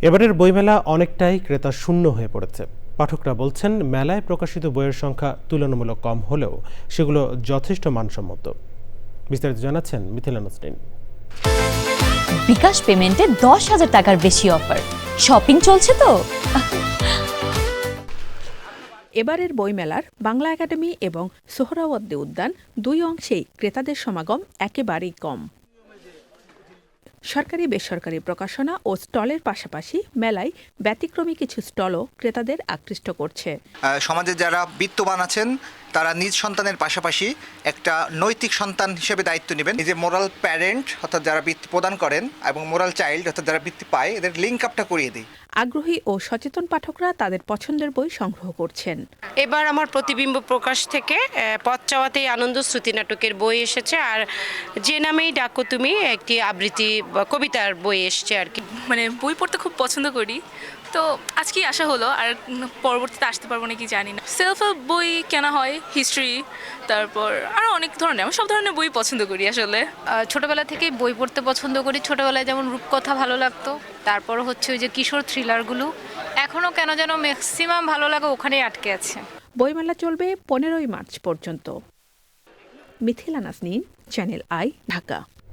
এবারের বইমেলা অনেকটাই ক্রেতা শূন্য হয়ে পড়েছে। পাঠকরা বলছেন মেলায় প্রকাশিত বইয়ের সংখ্যা তুলনামূলক কম হলেও সেগুলো যথেষ্ট মানসম্মত। বিস্তারিত জানাচ্ছেন মিথিলা নাসরিন। বিকাশ পেমেন্টে 10,000 টাকার বেশি অফার, শপিং চলছে তো। এবারের বইমেলার বাংলা একাডেমি এবং সোহরাওয়ার্দী উদ্যান দুই অংশেই ক্রেতাদের সমাগম একেবারেই কম। সরকারি বেসরকারি প্রকাশনা ও স্টলের পাশাপাশি মেলায় ব্যতিক্রমী কিছু স্টলও ক্রেতাদের আকৃষ্ট করছে। সমাজে যারা বিত্তবান আছেন তারা নিজ সন্তানের পাশাপাশি একটা নৈতিক সন্তান হিসেবে দায়িত্ব নেবেন। এই যে মোরাল প্যারেন্ট অর্থাৎ যারা বৃত্তি প্রদান করেন এবং মোরাল চাইল্ড অর্থাৎ যারা বৃত্তি পায়, এদের লিঙ্ক আপটা করিয়ে দিই। আগ্রহী ও সচেতন পাঠকরা তাদের পছন্দের বই সংগ্রহ করছেন। এবার আমার প্রতিবিম্ব প্রকাশ থেকে পথ চাওয়াতেই আনন্দ শ্রুতি নাটকের বই এসেছে, আর যে নামেই ডাকো তুমি একটি আবৃত্তি কবিতার বই এসেছে আর কি। মানে বই পড়তে খুব পছন্দ করি, তো আজকেই আসা হলো, আর পরবর্তীতে আসতে পারবো নাকি জানি না। সেলফ হেল্প বই কেনা হয়, হিস্ট্রি, তারপর আরও অনেক ধরনের, আমি সব ধরনের বই পছন্দ করি আসলে। ছোটবেলা থেকে বই পড়তে পছন্দ করি। ছোটবেলায় যেমন রূপকথা ভালো লাগতো, তারপর হচ্ছে ওই যে কিশোর থ্রিলারগুলো, এখনও কেন যেন ম্যাক্সিমাম ভালো লাগে ওখানেই আটকে আছে। বইমেলা চলবে 15ই মার্চ পর্যন্ত। Mithila Nasrin, channel I, Dhaka.